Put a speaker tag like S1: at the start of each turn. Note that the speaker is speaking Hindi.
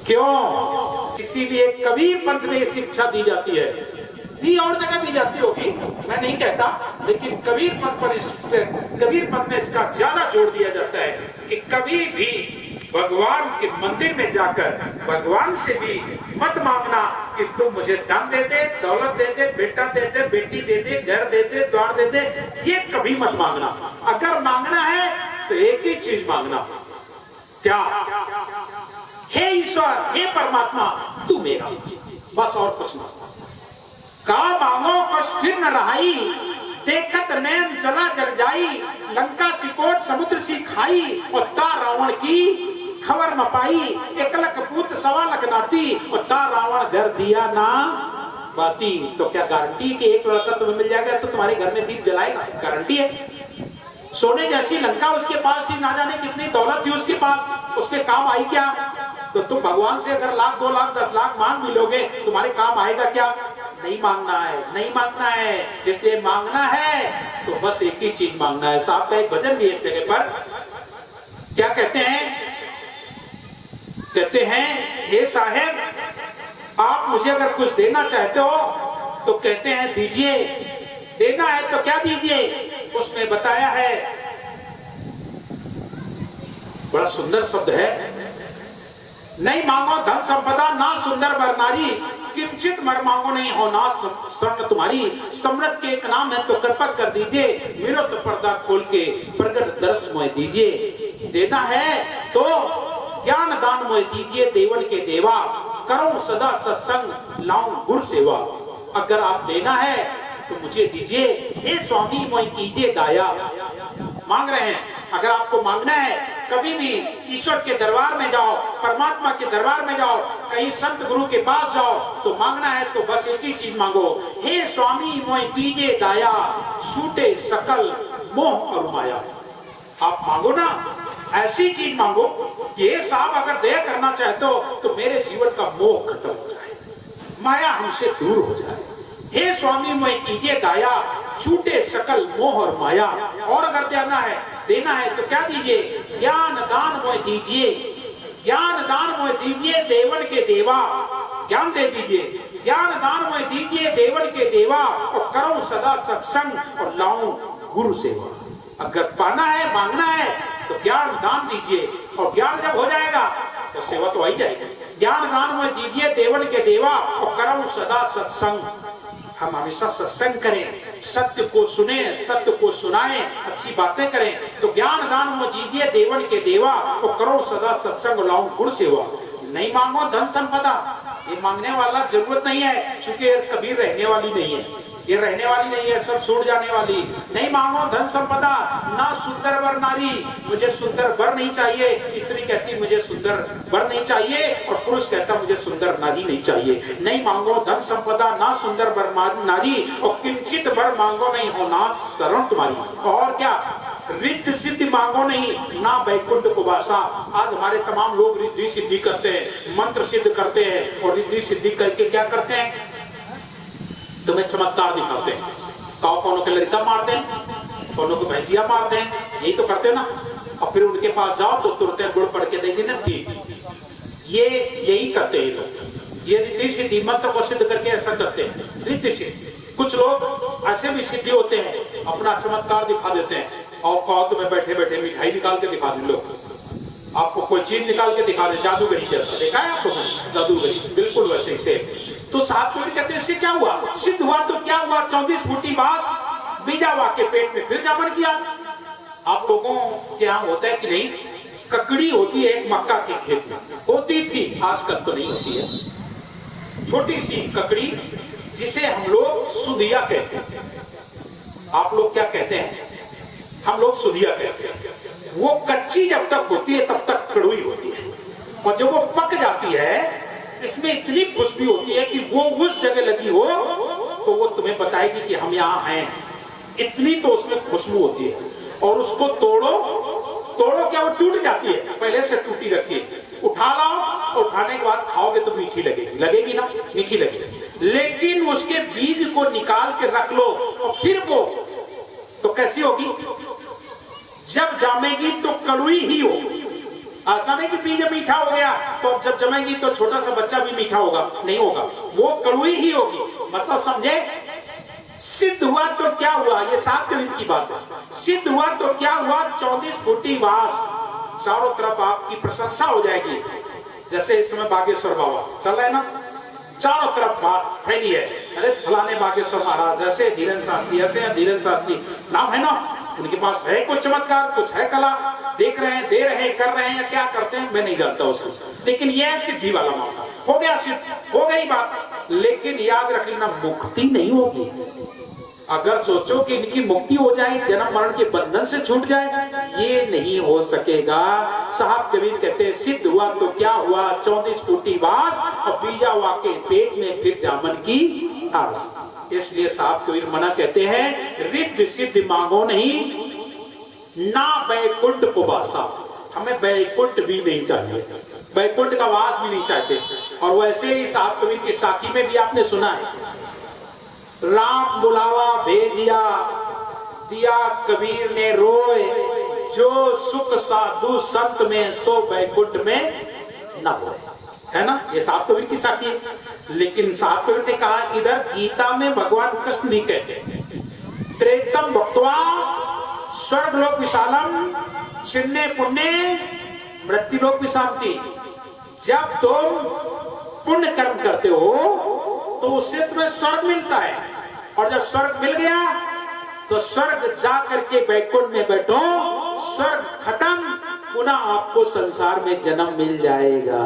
S1: क्यों? इसीलिए कबीर पंथ में शिक्षा दी जाती है, दी और जगह दी जाती होगी, मैं नहीं कहता, लेकिन कबीर पंथ में इसका ज्यादा जोर दिया जाता है कि कभी भी भगवान के मंदिर में जाकर भगवान से भी मत मांगना कि तुम मुझे धन दे दे, दौलत दे दे, बेटा दे दे, बेटी दे दे, घर दे दे, द्वार दे दे, ये कभी मत मांगना। अगर मांगना है तो एक ही चीज मांगना, क्या? हे ईश्वर, हे परमात्मा, तू मेरा, बस और कुछ ना। का मांगो कुछ स्थिर न रहाई, देखत नैन चला जग जाई, लंका सिकोट समुद्र सी खाई, और ता रावण की खबर न पाई, एक लख पूत सवा लख नाती, और ता रावण घर दिया ना बाती। तो क्या गारंटी कि एक लड़का तुम्हें मिल जाएगा तो तुम्हारे घर में दीप जलाएगा? गारंटी है? सोने जैसी लंका उसके पास ही, ना जाने कितनी दौलत थी उसके पास, उसके काम आई क्या? तो तुम भगवान से अगर लाख 2 लाख 10 लाख मांग भी लोगे, तुम्हारे काम आएगा क्या? नहीं मांगना है, नहीं मांगना है। इसलिए मांगना है तो बस एक ही चीज मांगना है। साहब का एक भजन भी इस जगह पर क्या कहते हैं? कहते हैं, हे साहेब, आप मुझे अगर कुछ देना चाहते हो तो कहते हैं दीजिए, देना है तो क्या दीजिए? उसमें बताया है, बड़ा सुंदर शब्द है, नहीं मांगो धन संपदा ना सुंदर वर नारी, किंचित मर मांगो नहीं हो ना स्वर्ण तुम्हारी, सम्रत के एक नाम है तो कृपा कर दीजिए, मिलो तो पर्दा खोल के प्रगट दर्श मोह दीजिए। देना है तो ज्ञान दान मोह दीजिए, देवन के देवा, करो सदा सत्संग लाऊं गुरु सेवा। अगर आप देना है तो मुझे दीजिए, हे स्वामी मोह कीजिए दाया। मांग रहे हैं, अगर आपको मांगना है, कभी भी ईश्वर के दरबार में जाओ, परमात्मा के दरबार में जाओ, कहीं संत गुरु के पास जाओ, तो मांगना है तो बस एक ही चीज मांगो, हे स्वामी मोह कीजिए दाया, छूटे सकल मोह और माया। आप मांगो ना, ऐसी चीज मांगो कि हे साहब, अगर दया करना चाहते हो तो मेरे जीवन का मोह खत्म हो जाए, माया हमसे दूर हो जाए। हे स्वामी मोह कीजिए दाया, छूटे सकल मोह और माया। और अगर देना है तो क्या दीजिए? ज्ञान दान मोह दीजिए, ज्ञान दान मोह दीजिए, देवन के देवा, ज्ञान दे दीजिए, ज्ञान दान मोह दीजिए, देवन के देवा, और करो सदा सत्संग और लाऊं गुरु सेवा। अगर पाना है, मांगना है तो ज्ञान दान दीजिए, और ज्ञान जब हो जाएगा तो सेवा तो आ ही जाएगी। ज्ञान दान मोह दीजिए, देवन के देवा, और करो सदा सत्संग। हम हमेशा सत्संग करें, सत्य को सुने, सत्य को सुनाएं, अच्छी बातें करें। तो ज्ञान दान में दीजिए, देवन के देवा, तो करो सदा सत्संग लाऊं गुरु सेवा। नहीं मांगो धन संपदा, ये मांगने वाला जरूरत नहीं है, क्योंकि कबीर रहने वाली नहीं है, ये रहने वाली नहीं है, सब छूट जाने वाली। नहीं मांगो धन संपदा ना सुंदर वर नारी, मुझे सुंदर वर नहीं चाहिए। स्त्री कहती मुझे सुंदर वर नहीं चाहिए, और पुरुष कहता मुझे सुंदर नारी नहीं चाहिए। नहीं मांगो धन संपदा ना सुंदर वर नारी, और किंचित वर मांगो नहीं हो ना शरण तुम्हारी। और क्या? रिद्धि सिद्धि मांगो नहीं ना वैकुंठ को वासा। आज हमारे तमाम लोग रिद्धि सिद्धि करते हैं, मंत्र सिद्ध करते हैं, और रिद्धि सिद्धि करके क्या करते हैं? तुम्हें चमत्कार दिखाते हैं, कौनों के लड़का मारते हैं, कौनों को भैंसिया मारते हैं, यही तो करते हैं ना। और फिर उनके पास जाओ तो तुरंत गुड़ पड़ के देंगे ना, ठीक, ये यही करते हैं लोग। ये रिद्धि सिद्धि मंत्र को सिद्ध करके ऐसा करते हैं, रिद्धि सिद्धि। कुछ लोग ऐसे भी सिद्धि होते हैं, अपना चमत्कार दिखा देते हैं, और कहो तुम्हें बैठे बैठे मिठाई निकाल के दिखा दे, लोग आपको कोई चीज निकाल के दिखा दे, जादूगरी जैसा। देखा है आपको? जादूगरी बिल्कुल वैसे से। तो साहब को कहते हैं, इससे क्या हुआ? सिद्ध हुआ तो क्या हुआ? 34 फुटी बांस बीजावा के पेट में फिर जामन किया। आप लोगों के यहाँ होता है कि नहीं? ककड़ी होती है एक मक्का के खेत में, होती थी, आजकल तो नहीं होती है, छोटी सी ककड़ी जिसे हम लोग सुधिया कहते हैं। आप लोग क्या कहते हैं? हम लोग सुधिया कहते हैं। वो कच्ची जब तक होती है तब तक कड़वी होती है, और जब वो पक जाती है इसमें इतनी खुशबू होती है कि वो उस जगह लगी हो तो वो तुम्हें बताएगी कि हम यहाँ हैं, इतनी तो उसमें खुशबू होती है। और उसको तोड़ो, तोड़ो क्या वो टूट जाती है, पहले से टूटी रखी, उठा लाओ, और उठाने के बाद खाओगे तो मीठी लगेगी, लगेगी ना? मीठी लगेगी। लेकिन उसके बीज को निकाल के रख लो और फिर वो तो कैसी होगी? जब जामेगी तो कड़वी ही होगी, ऐसा नहीं कि बीज मीठा हो गया तो अब जब जमेगी तो छोटा सा बच्चा भी मीठा होगा, नहीं होगा, वो कड़वी ही होगी। मतलब समझे, सिद्ध हुआ तो क्या हुआ, ये सात कवित की बात है। सिद्ध हुआ तो क्या हुआ, 34 फुटी वास, चारों तरफ आपकी प्रशंसा हो जाएगी। जैसे इस समय बागेश्वर बाबा चल रहे हैं ना, चारों तरफ बात फैली है, अरे फलाने बागेश्वर महाराज, ऐसे धीरेन्द्र शास्त्री, ऐसे धीरेन्द्र शास्त्री नाम है ना, उनके पास है कुछ चमत्कार, कुछ है कला, देख रहे हैं, दे रहे हैं, कर रहे हैं, या क्या करते हैं मैं नहीं जानता उसको, लेकिन यह सिद्धि वाला मामला हो गया, सिद्ध हो गई बात। लेकिन याद रख लेना, मुक्ति नहीं होगी। अगर सोचो कि इनकी मुक्ति हो जाए, जन्म मरण के बंधन से छूट जाए, ये नहीं हो सकेगा। साहब कबीर कहते हैं, सिद्ध हुआ तो क्या हुआ, 34 फुटी वास और बीजा हुआ के पेट में फिर जामन की आस। इसलिए साहब कबीर मना कहते हैं, रिद्ध सिद्ध मांगो नहीं, ना बैकुंठ को वासा। हमें बैकुंठ भी नहीं चाहिए, बैकुंठ का वास भी नहीं चाहते। और वैसे ही साहब कबीर की साखी में भी आपने सुना है, राम बुलावा भेजिया, दिया कबीर ने रोए, जो सुख साधु संत में सो बैकुंठ में न होए, है ना, ये साहब कबीर की साखी है। लेकिन साहब कबीर ने कहा, इधर गीता में भगवान कृष्ण नहीं कहते, त्रेतम भक्त्वा स्वर्ग लोक विशालम छिन्ने पुण्य मृत्यु लोक विशांति। जब तुम पुण्य कर्म करते हो तो उससे तुम्हें स्वर्ग मिलता है, और जब स्वर्ग मिल गया तो स्वर्ग जा करके बैकुंठ में बैठो, स्वर्ग खत्म, पुनः आपको संसार में जन्म मिल जाएगा।